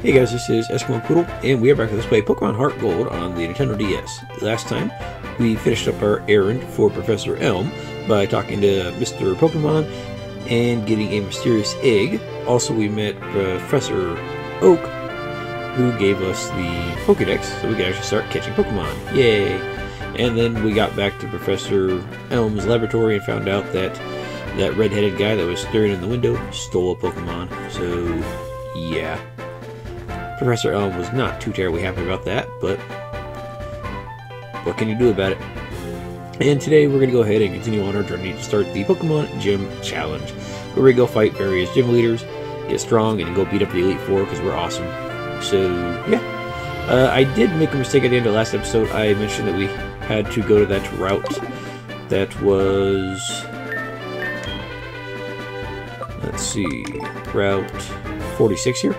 Hey guys, this is Eskimo Poodle, and we are back with Let's Play Pokémon HeartGold on the Nintendo DS. Last time, we finished up our errand for Professor Elm by talking to Mr. Pokemon and getting a mysterious egg. Also, we met Professor Oak, who gave us the Pokédex, so we could actually start catching Pokemon. Yay! And then we got back to Professor Elm's laboratory and found out that that red-headed guy that was staring in the window stole a Pokemon. So, yeah. Professor Elm was not too terribly happy about that, but what can you do about it? And today we're going to go ahead and continue on our journey to start the Pokemon Gym Challenge, where we go fight various gym leaders, get strong, and go beat up the Elite Four because we're awesome. So, yeah. I did make a mistake at the end of the last episode. I mentioned that we had to go to that route that was... let's see... Route 46 here.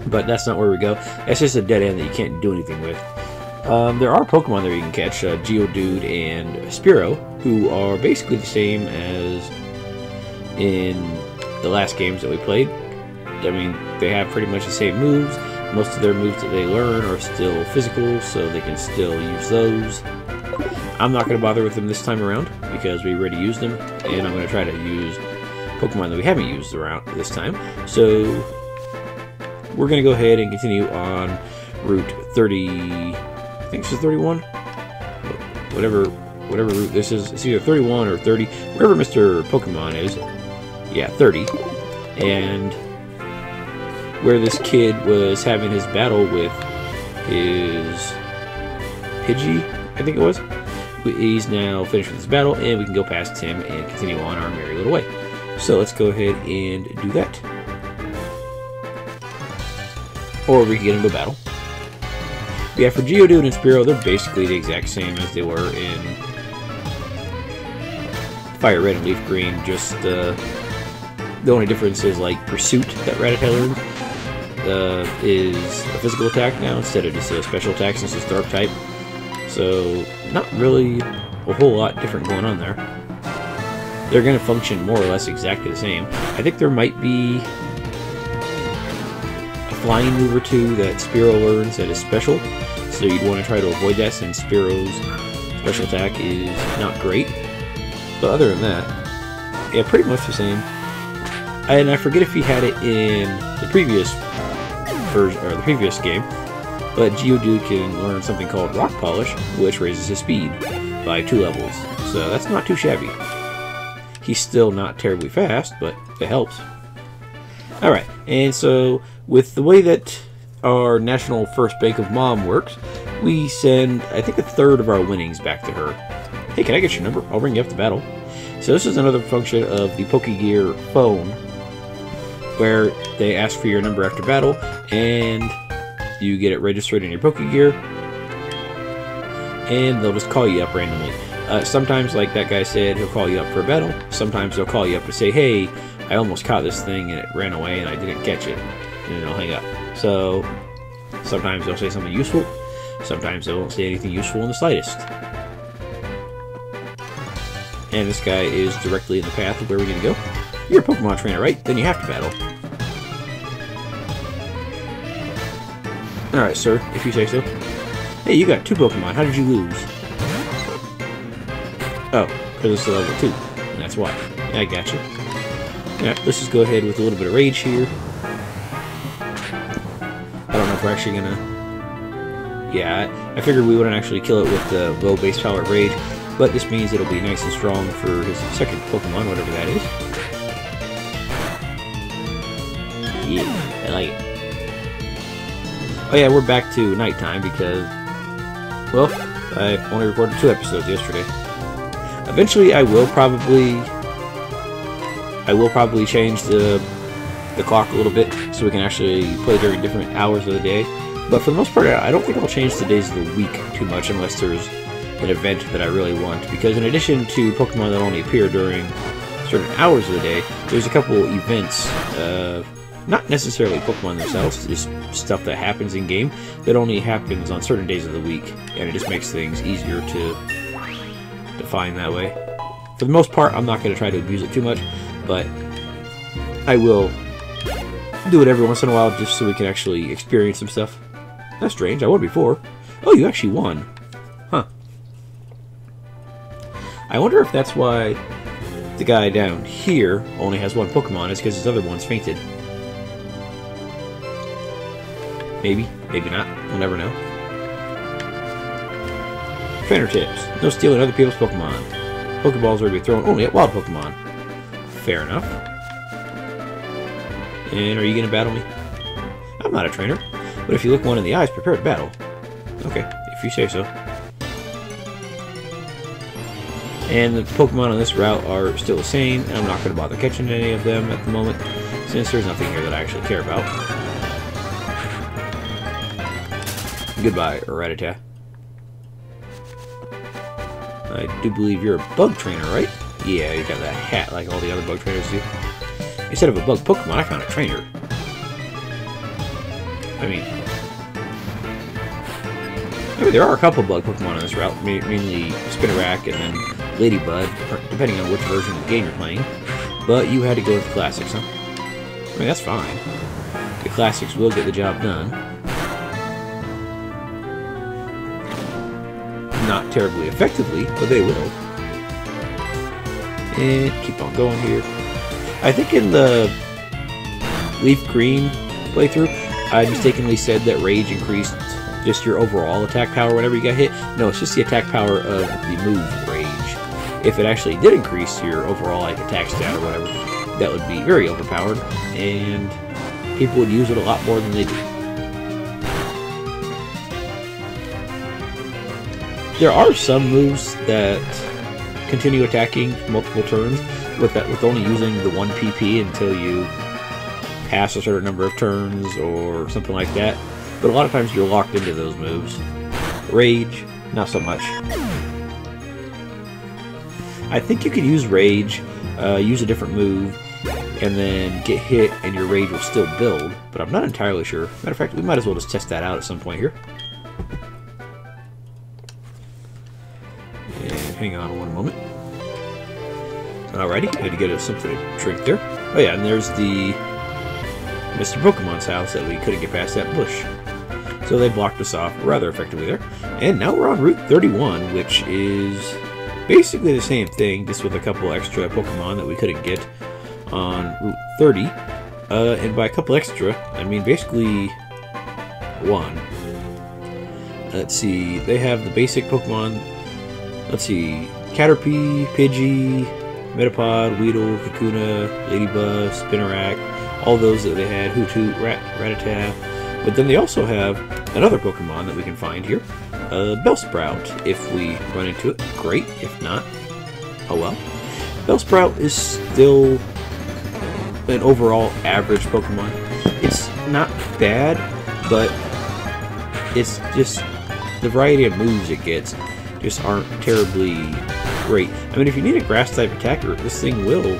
But that's not where we go. It's just a dead end that you can't do anything with. There are Pokemon there you can catch, Geodude and Spearow, who are basically the same as in the last games that we played. I mean, they have pretty much the same moves. Most of their moves that they learn are still physical, so they can still use those. I'm not going to bother with them this time around, because we already used them, and I'm going to try to use Pokemon that we haven't used around this time. So we're going to go ahead and continue on Route 30, I think this is 31? Whatever route this is. It's either 31 or 30, wherever Mr. Pokemon is. Yeah, 30. And where this kid was having his battle with his Pidgey, I think it was. He's now finished with his battle, and we can go past him and continue on our merry little way. So let's go ahead and do that. Or we can get into a battle. Yeah, for Geodude and Spearow, they're basically the exact same as they were in Fire Red and Leaf Green. Just the only difference is like Pursuit that Rattata learned is a physical attack now instead of just a special attack since it's Dark type. So not really a whole lot different going on there. They're going to function more or less exactly the same. I think there might be flying move or two that Spearow learns that is special, so you'd want to try to avoid that since Spearow's special attack is not great. But other than that, yeah, pretty much the same. And I forget if he had it in the previous version or the previous game, but Geodude can learn something called Rock Polish, which raises his speed by 2 levels. So that's not too shabby. He's still not terribly fast, but it helps. Alright, and so with the way that our National First Bank of Mom works, we send, I think, 1/3 of our winnings back to her. Hey, can I get your number? I'll bring you up to battle. So this is another function of the Pokegear phone, where they ask for your number after battle, and you get it registered in your Pokegear, and they'll just call you up randomly. Sometimes, like that guy said, he'll call you up for a battle. Sometimes they'll call you up to say, hey, I almost caught this thing and it ran away and I didn't catch it. And then they'll hang up. So, sometimes they'll say something useful. Sometimes they won't say anything useful in the slightest. And this guy is directly in the path of where we need to go. You're a Pokemon trainer, right? Then you have to battle. Alright, sir, if you say so. Hey, you got 2 Pokemon. How did you lose? Oh, because it's a level 2. And that's why. Yeah, I gotcha. Yeah, let's just go ahead with a little bit of rage here. I don't know if we're actually gonna... Yeah, I figured we wouldn't actually kill it with the low base power rage, but this means it'll be nice and strong for his second Pokemon, whatever that is. Yeah, I like it. Oh yeah, we're back to nighttime because, well, I only recorded 2 episodes yesterday. Eventually, I will probably change the clock a little bit so we can actually play during different hours of the day. But for the most part, I don't think I'll change the days of the week too much unless there's an event that I really want. Because in addition to Pokemon that only appear during certain hours of the day, there's a couple events, not necessarily Pokemon themselves, just stuff that happens in game that only happens on certain days of the week, and it just makes things easier to find that way. For the most part, I'm not going to try to abuse it too much, but I will do it every once in a while just so we can actually experience some stuff. That's strange. I won before. Oh, you actually won. Huh. I wonder if that's why the guy down here only has one Pokemon. It's because his other one's fainted. Maybe. Maybe not. We'll never know. Trainer tips. No stealing other people's Pokemon. Pokeballs are to be thrown only at wild Pokemon. Fair enough. And are you going to battle me? I'm not a trainer. But if you look one in the eyes, prepare to battle. Okay, if you say so. And the Pokemon on this route are still the same, and I'm not going to bother catching any of them at the moment, since there's nothing here that I actually care about. Goodbye, Rattata. I do believe you're a bug trainer, right? Yeah, you got that hat like all the other bug trainers do. Instead of a bug Pokemon, I found a trainer. I mean, there are a couple bug Pokemon on this route, mainly Spinarak and then Ladybug, depending on which version of the game you're playing. But you had to go with the classics, huh? I mean, that's fine. The classics will get the job done. Not terribly effectively, but they will. And keep on going here. I think in the Leaf Green playthrough, I mistakenly said that Rage increased just your overall attack power whenever you got hit. No, it's just the attack power of the move Rage. If it actually did increase your overall like attack stat or whatever, that would be very overpowered, and people would use it a lot more than they do. There are some moves that continue attacking multiple turns with only using the 1 PP until you pass a certain number of turns or something like that. But a lot of times you're locked into those moves. Rage, not so much. I think you could use Rage, use a different move, and then get hit and your Rage will still build, but I'm not entirely sure. Matter of fact, we might as well just test that out at some point here. And hang on one moment. Alrighty, had to get something to drink there. Oh yeah, and there's the Mr. Pokemon's house that we couldn't get past that bush. So they blocked us off rather effectively there. And now we're on Route 31, which is basically the same thing, just with a couple extra Pokemon that we couldn't get on Route 30. And by a couple extra, I mean basically one. Let's see, they have the basic Pokemon. Let's see, Caterpie, Pidgey, Metapod, Weedle, Kakuna, Ladybug, Spinarak, all those that they had, Hoothoot, Rattata. But then they also have another Pokemon that we can find here, Bellsprout. If we run into it, great. If not, oh well. Bellsprout is still an overall average Pokemon. It's not bad, but it's just the variety of moves it gets just aren't terribly great. I mean, if you need a grass-type attacker, this thing will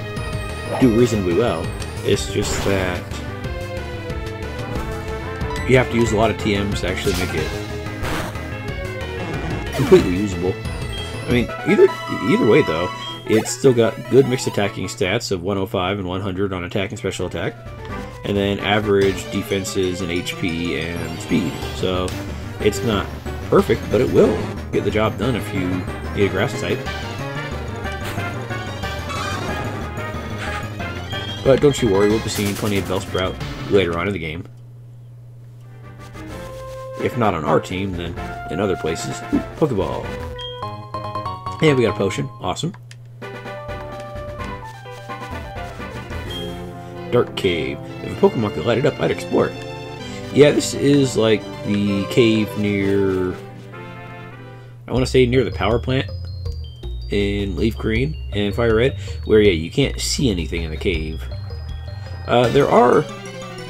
do reasonably well. It's just that you have to use a lot of TMs to actually make it completely usable. I mean, either way though, it's still got good mixed attacking stats of 105 and 100 on attack and special attack, and then average defenses and HP and speed. So it's not perfect, but it will get the job done if you need a grass type. But don't you worry, we'll be seeing plenty of Bellsprout later on in the game. If not on our team, then in other places. Pokeball. And we got a potion. Awesome. Dark Cave. If a Pokemon could light it up, I'd explore it. Yeah, this is like the cave near... I want to say near the power plant in Leaf Green and Fire Red, where, yeah, you can't see anything in the cave. There are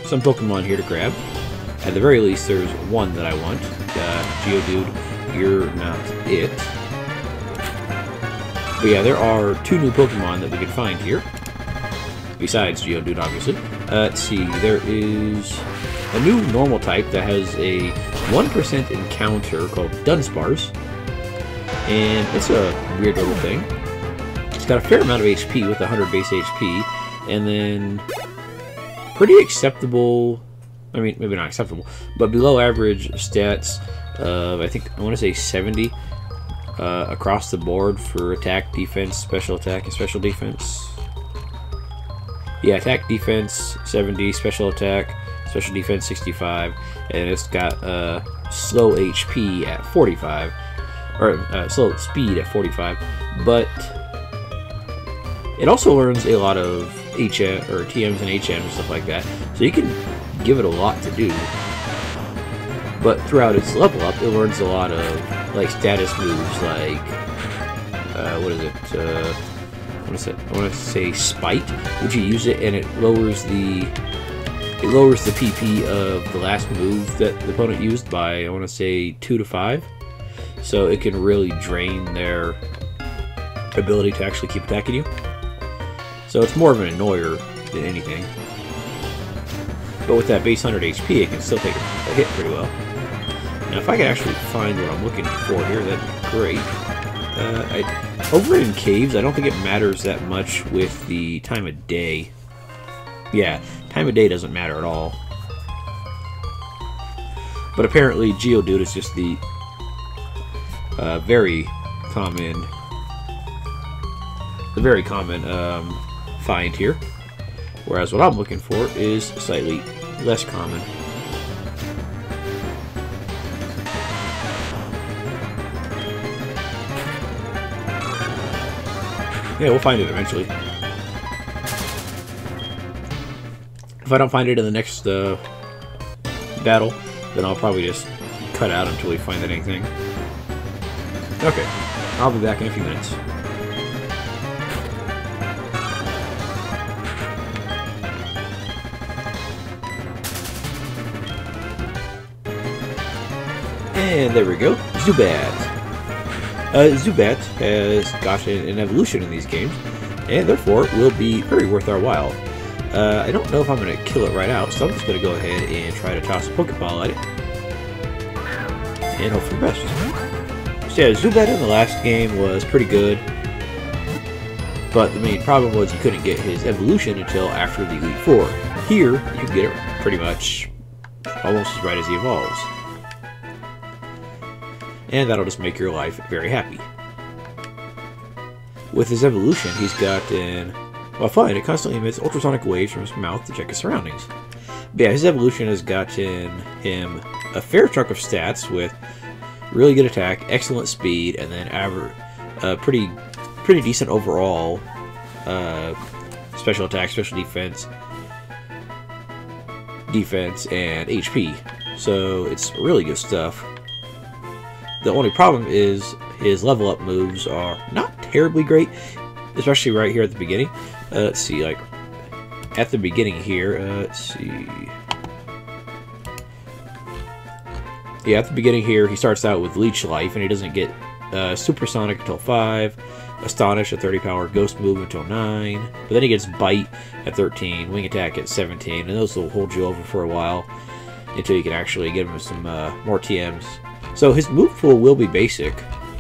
some Pokemon here to grab. At the very least, there's one that I want. Geodude, you're not it. But yeah, there are 2 new Pokemon that we can find here. Besides Geodude, obviously. Let's see, there is a new normal type that has a 1% encounter called Dunsparce. And it's a weird little thing. It's got a fair amount of HP with 100 base HP. And then pretty acceptable. I mean, maybe not acceptable, but below average stats. I think I want to say 70 across the board for attack, defense, special attack, and special defense. Yeah, attack, defense 70, special attack, special defense 65, and it's got slow HP at 45, or slow speed at 45. But it also learns a lot of HM or TMs and HMs and stuff like that, so you can give it a lot to do. But throughout its level up, it learns a lot of like status moves, like what is it? I want to say Spite, which you use it and it lowers the PP of the last move that the opponent used by, I want to say, 2 to 5. So it can really drain their ability to actually keep attacking you. So it's more of an annoyer than anything. But with that base 100 HP, it can still take a hit pretty well. Now, if I could actually find what I'm looking for here, that'd be great. Over in caves, I don't think it matters that much with the time of day. Yeah, time of day doesn't matter at all. But apparently, Geodude is just the very common find here. Whereas what I'm looking for is slightly less common. Yeah, we'll find it eventually. If I don't find it in the next battle, then I'll probably just cut out until we find anything. Okay, I'll be back in a few minutes. And there we go, Zubat. Zubat has gotten an evolution in these games, and therefore will be very worth our while. I don't know if I'm going to kill it right out, so I'm just going to go ahead and try to toss a Pokeball at it. And hope for the best. So yeah, Zubat in the last game was pretty good, but the main problem was you couldn't get his evolution until after the Elite Four. Here, you can get it pretty much almost as right as he evolves. And that'll just make your life very happy. With his evolution, he's gotten... While flying, it constantly emits ultrasonic waves from his mouth to check his surroundings. But yeah, his evolution has gotten him a fair chunk of stats with really good attack, excellent speed, and then pretty decent overall special attack, special defense, and HP. So it's really good stuff. The only problem is his level up moves are not terribly great, especially right here at the beginning. Let's see, like at the beginning here, let's see. Yeah, at the beginning here, he starts out with Leech Life, and he doesn't get Supersonic until 5, Astonish at 30 power, Ghost Move until 9, but then he gets Bite at 13, Wing Attack at 17, and those will hold you over for a while until you can actually give him some more TMs. So his move pool will be basic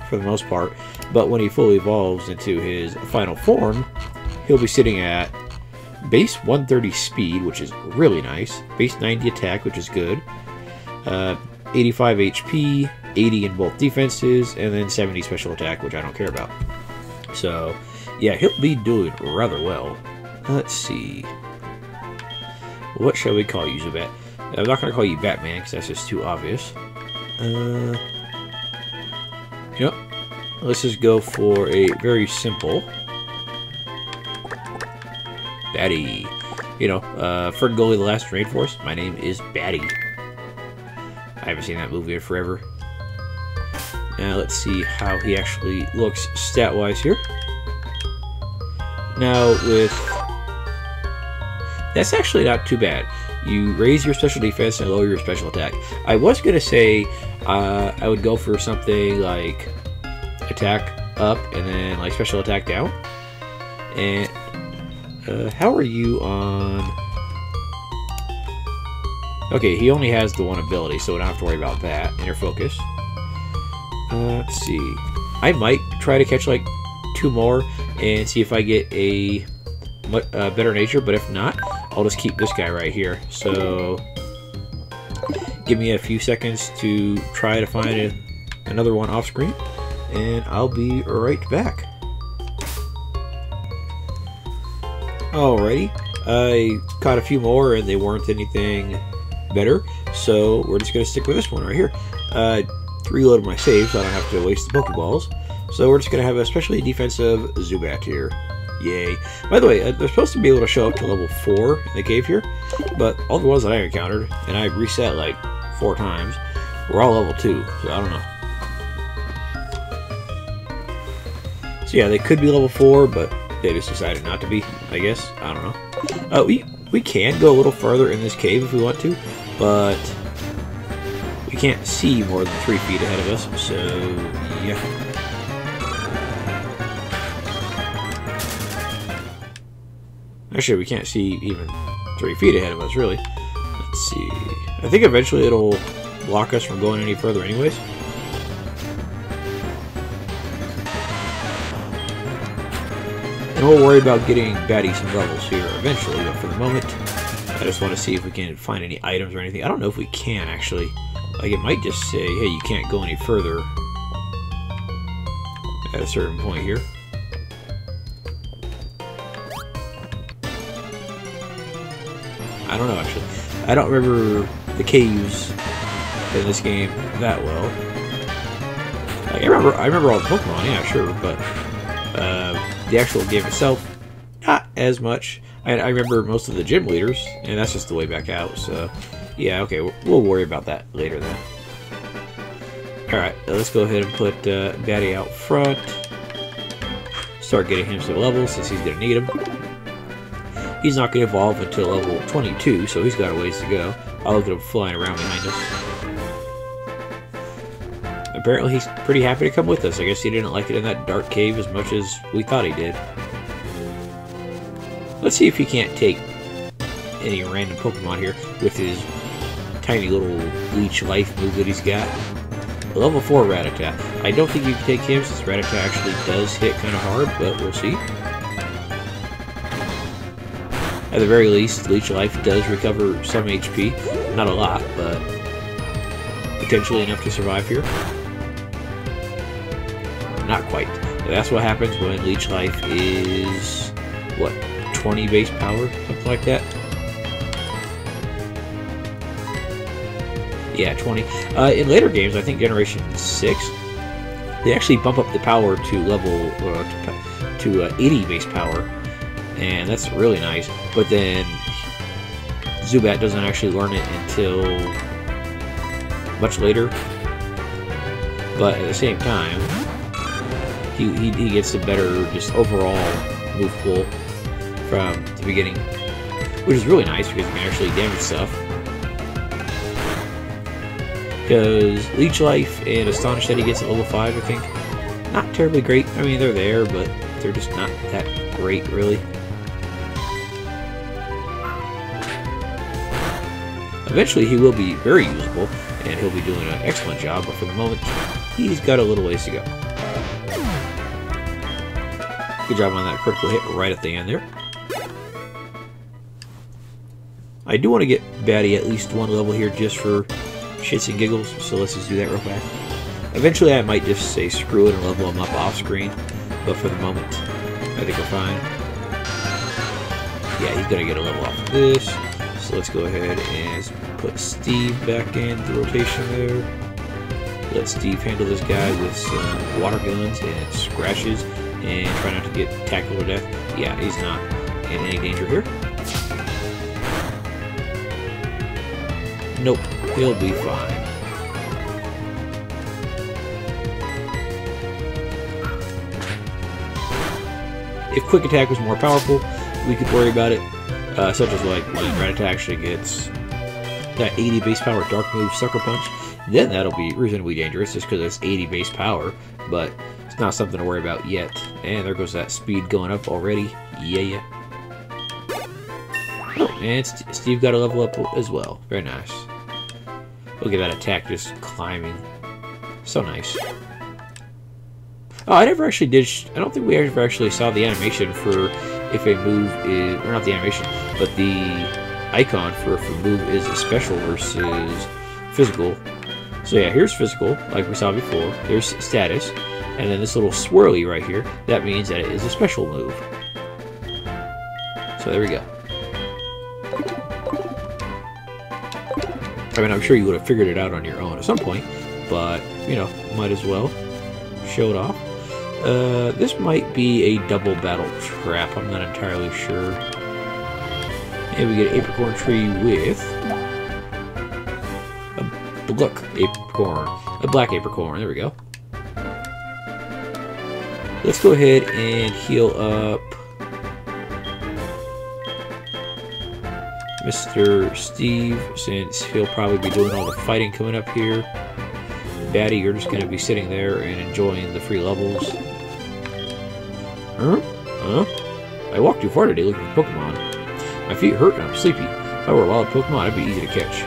for the most part, but when he fully evolves into his final form, he'll be sitting at base 130 speed, which is really nice, base 90 attack, which is good, 85 HP, 80 in both defenses, and then 70 special attack, which I don't care about. So yeah, he'll be doing rather well. Let's see. What shall we call you, Zubat? I'm not going to call you Batman, because that's just too obvious. Yep. Let's just go for a very simple Batty. You know, Ferngully the Last Rainforest. My name is Batty. I haven't seen that movie in forever. Now let's see how he actually looks stat-wise here. Now with... That's actually not too bad. You raise your special defense and lower your special attack. I was going to say I would go for something like attack up and then like special attack down. And how are you on... Okay, he only has the one ability, so we don't have to worry about that. Inner focus. Let's see. I might try to catch like 2 more and see if I get a better nature, but if not, I'll just keep this guy right here. So give me a few seconds to try to find another one off screen, and I'll be right back. Alrighty, I caught a few more and they weren't anything better, so we're just going to stick with this one right here. Reloaded my save so I don't have to waste the Pokeballs. So we're just going to have a specially defensive Zubat here. Yay. By the way, they're supposed to be able to show up to level 4 in the cave here, but all the ones that I encountered, and I reset like 4 times, were all level 2, so I don't know. So yeah, they could be level 4, but they just decided not to be, I guess. I don't know. We can go a little further in this cave if we want to, but we can't see more than 3 feet ahead of us, so yeah. Actually, we can't see even 3 feet ahead of us, really. Let's see. I think eventually it'll block us from going any further anyways. And we'll worry about getting Batty some levels here eventually, but for the moment, I just want to see if we can find any items or anything. I don't know if we can, actually. Like, it might just say, hey, you can't go any further at a certain point here. I don't know, actually. I don't remember the caves in this game that well. Like, I remember all the Pokemon, yeah, sure, but the actual game itself, not as much. I remember most of the gym leaders, and that's just the way back out, so yeah, okay, we'll worry about that later then. Alright, let's go ahead and put Batty out front. Start getting him some levels since he's going to need them. He's not going to evolve until level 22, so he's got a ways to go. I'll look at him flying around behind us. Apparently he's pretty happy to come with us. I guess he didn't like it in that dark cave as much as we thought he did. Let's see if he can't take any random Pokemon here with his tiny little leech life move that he's got. A level 4 Rattata. I don't think you can take him since Rattata actually does hit kind of hard, but we'll see. At the very least, Leech Life does recover some HP. Not a lot, but potentially enough to survive here. Not quite. That's what happens when Leech Life is, what, 20 base power? Something like that? Yeah, 20. In later games, I think Generation 6, they actually bump up the power to level, to 80 base power. And that's really nice. But then Zubat doesn't actually learn it until much later. But at the same time, he gets a better just overall move pool from the beginning, which is really nice because he can actually damage stuff. Because Leech Life and Astonish that he gets at level 5, I think, not terribly great. I mean, they're there, but they're just not that great, really. Eventually, he will be very usable, and he'll be doing an excellent job, but for the moment, he's got a little ways to go. Good job on that critical hit right at the end there. I do want to get Batty at least one level here just for shits and giggles, so let's just do that real fast. Eventually, I might just say screw it and level him up off screen, but for the moment, I think we're fine. Yeah, he's gonna get a level off of this. So let's go ahead and put Steve back in the rotation there. Let Steve handle this guy with some water guns and scratches and try not to get tackled to death. Yeah, he's not in any danger here. Nope, he'll be fine. If Quick Attack was more powerful, we could worry about it. Such as like when Rattata actually gets that 80 base power dark move Sucker Punch, then that'll be reasonably dangerous just because it's 80 base power, but it's not something to worry about yet. And there goes that speed going up already. Yeah. Oh, and Steve got a level up as well. Very nice. Look at that attack just climbing. So nice. Oh, I never actually did. I don't think we ever actually saw the animation for if a move is, or not the animation, but the icon for if a move is a special versus physical. So yeah, here's physical, like we saw before. There's status, and then this little swirly right here, that means that it is a special move. So there we go. I mean, I'm sure you would have figured it out on your own at some point, but, you know, might as well show it off. This might be a double battle trap, I'm not entirely sure. And we get an apricorn tree with a black apricorn, there we go. Let's go ahead and heal up Mr. Steve, since he'll probably be doing all the fighting coming up here. Batty, you're just going to be sitting there and enjoying the free levels. Huh? I walked too far today looking for Pokemon. My feet hurt and I'm sleepy. If I were a wild Pokemon, I'd be easy to catch.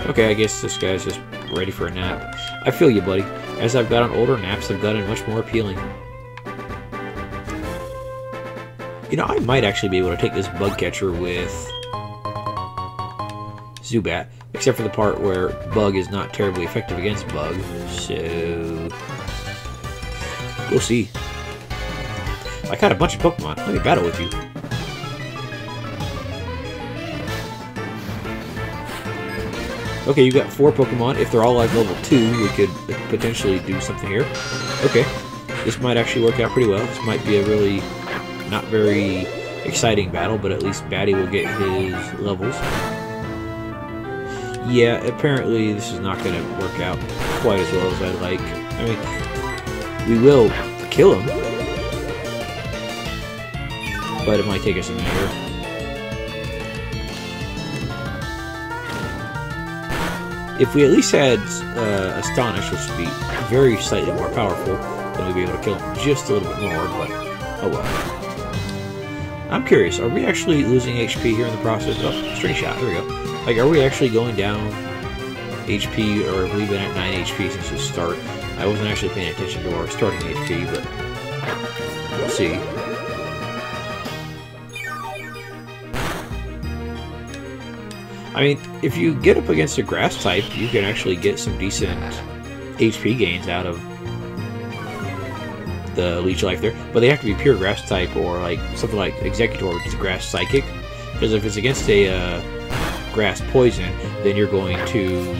Okay, I guess this guy's just ready for a nap. I feel you, buddy. As I've gotten older, naps have gotten much more appealing. You know, I might actually be able to take this bug catcher with Zubat, except for the part where bug is not terribly effective against bug, so we'll see. I caught a bunch of Pokemon. Let me battle with you. Okay, you got 4 Pokemon. If they're all like level 2, we could potentially do something here. Okay, this might actually work out pretty well. This might be a really not very exciting battle, but at least Batty will get his levels. Yeah, apparently this is not going to work out quite as well as I'd like. I mean, we will kill him, but it might take us a minute here. If we at least had Astonish, which would be very slightly more powerful, then we'd be able to kill him just a little bit more, but oh well. I'm curious, are we actually losing HP here in the process? Oh, string shot, there we go. Like, are we actually going down HP, or have we been at 9 HP since the start? I wasn't actually paying attention to our starting HP, but we'll see. I mean, if you get up against a grass type, you can actually get some decent HP gains out of the Leech Life there, but they have to be pure grass type or like something like Executor, which is grass psychic, because if it's against a grass poison, then you're going to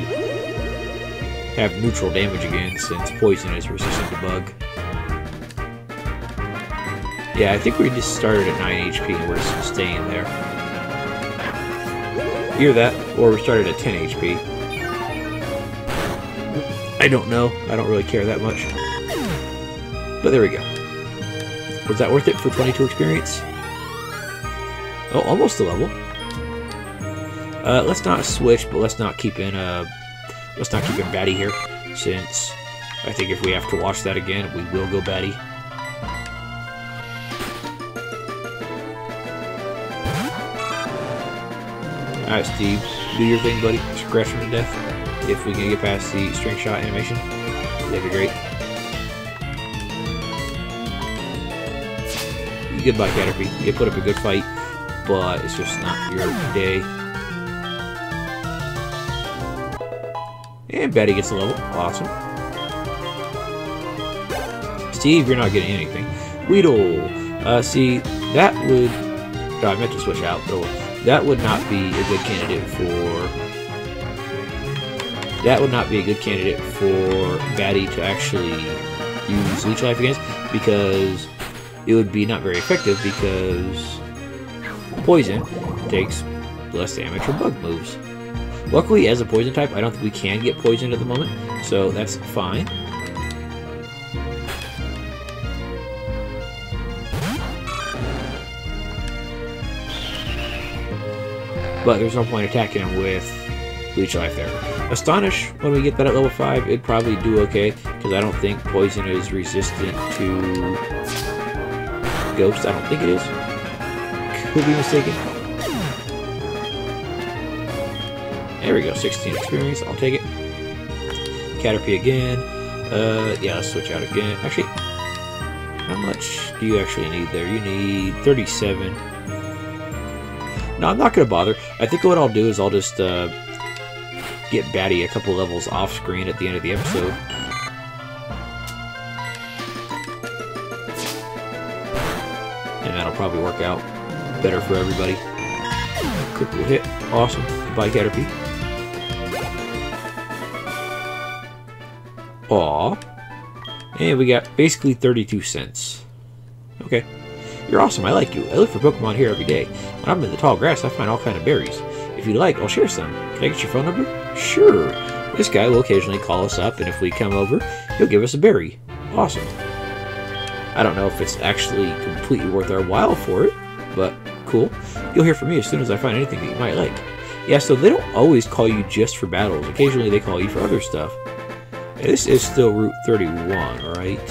have neutral damage again, since poison is resistant to bug. Yeah, I think we just started at 9 HP and we're just staying there. Either that, or we started at 10 HP. I don't know. I don't really care that much. But there we go. Was that worth it for 22 experience? Oh, almost a level. Let's not switch, but let's not keep in Batty here, since I think if we have to watch that again, we will go Batty. Alright, Steve, do your thing, buddy. Scratch him to death. If we can get past the string shot animation, that'd be great. Goodbye, Caterpie. You put up a good fight, but it's just not your day. And Batty gets a level. Awesome. Steve, you're not getting anything. Weedle. See, that would... Oh, I meant to switch out, but that would not be a good candidate for... That would not be a good candidate for Batty to actually use Leech Life against, because it would be not very effective, because poison takes less damage from bug moves. Luckily, as a poison type, I don't think we can get poisoned at the moment, so that's fine. But there's no point attacking him with Leech Life there. Astonish, when we get that at level 5, it'd probably do okay, because I don't think poison is resistant to Ghost. I don't think it is. Could be mistaken. There we go, 16 experience, I'll take it. Caterpie again. Yeah, let's switch out again. Actually, How much do you actually need there? You need 37. No, I'm not going to bother. I think what I'll do is I'll just get Batty a couple levels off screen at the end of the episode. And that'll probably work out better for everybody. Critical hit. Awesome. Goodbye, Caterpie. Aw. And we got basically 32 cents. Okay. You're awesome. I like you. I look for Pokemon here every day. When I'm in the tall grass, I find all kind of berries. If you'd like, I'll share some. Can I get your phone number? Sure. This guy will occasionally call us up, and if we come over, he'll give us a berry. Awesome. I don't know if it's actually completely worth our while for it, but cool. You'll hear from me as soon as I find anything that you might like. Yeah, so they don't always call you just for battles. Occasionally they call you for other stuff. And this is still Route 31, right?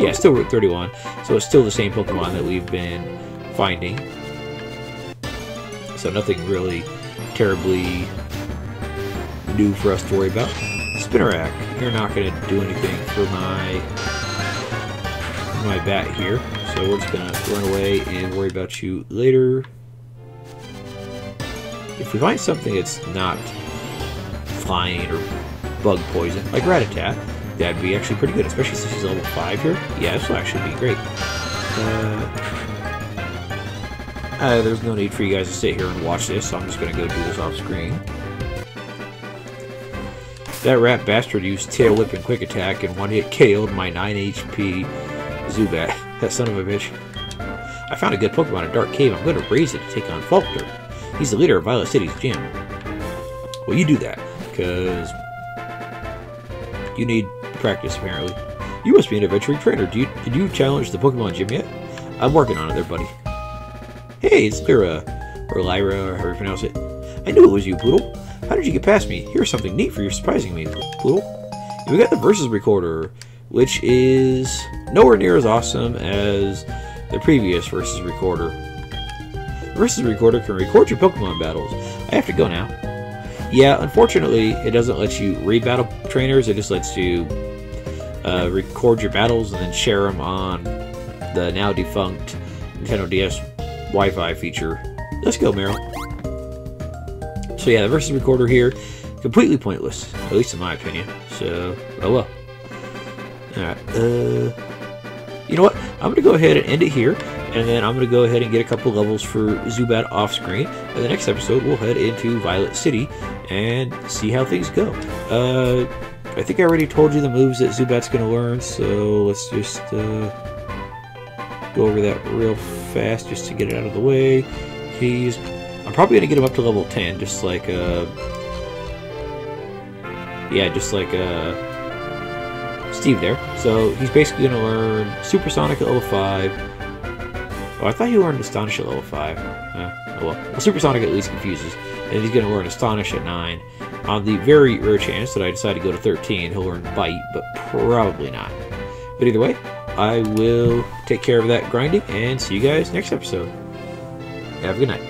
Yeah, it's still Route 31, so it's still the same Pokemon that we've been finding. So nothing really terribly new for us to worry about. Spinnerack, you're not going to do anything for my bat here, so we're just going to run away and worry about you later. If we find something that's not flying or bug poison, like Rattata, that'd be actually pretty good, especially since he's level 5 here. Yeah, this will actually be great. There's no need for you guys to sit here and watch this, so I'm just going to go do this off screen. That rat bastard used Tail Whip and Quick Attack and one-hit KO'd my 9 HP Zubat. That son of a bitch. I found a good Pokemon in Dark Cave. I'm going to raise it to take on Faulkner. He's the leader of Violet City's gym. Well, you do that, because you need practice, apparently. You must be an adventuring trainer. Did you challenge the Pokemon gym yet? I'm working on it there, buddy. Hey, it's Lyra. Or Lyra, or however you pronounce it. I knew it was you, Poodle. How did you get past me? Here's something neat for you surprising me, Poodle. And we got the Versus Recorder, which is nowhere near as awesome as the previous Versus Recorder. The Versus Recorder can record your Pokemon battles. I have to go now. Yeah, unfortunately, it doesn't let you re-battle trainers. It just lets you record your battles and then share them on the now defunct Nintendo DS Wi-Fi feature. Let's go, Meryl. So yeah, the Versus Recorder here, completely pointless, at least in my opinion. So, oh well. Alright, you know what? I'm going to go ahead and end it here, and then I'm going to go ahead and get a couple levels for Zubat off screen. And the next episode, we'll head into Violet City and see how things go. I think I already told you the moves that Zubat's going to learn, so let's just go over that real fast just to get it out of the way. I'm probably going to get him up to level 10, just like Steve there. So he's basically going to learn Supersonic at level 5. Oh, I thought he learned Astonish at level 5. Oh well. Supersonic at least confuses. And he's going to learn Astonish at 9. On the very rare chance that I decide to go to 13, he'll learn Bite, but probably not. But either way, I will take care of that grinding and see you guys next episode. Have a good night.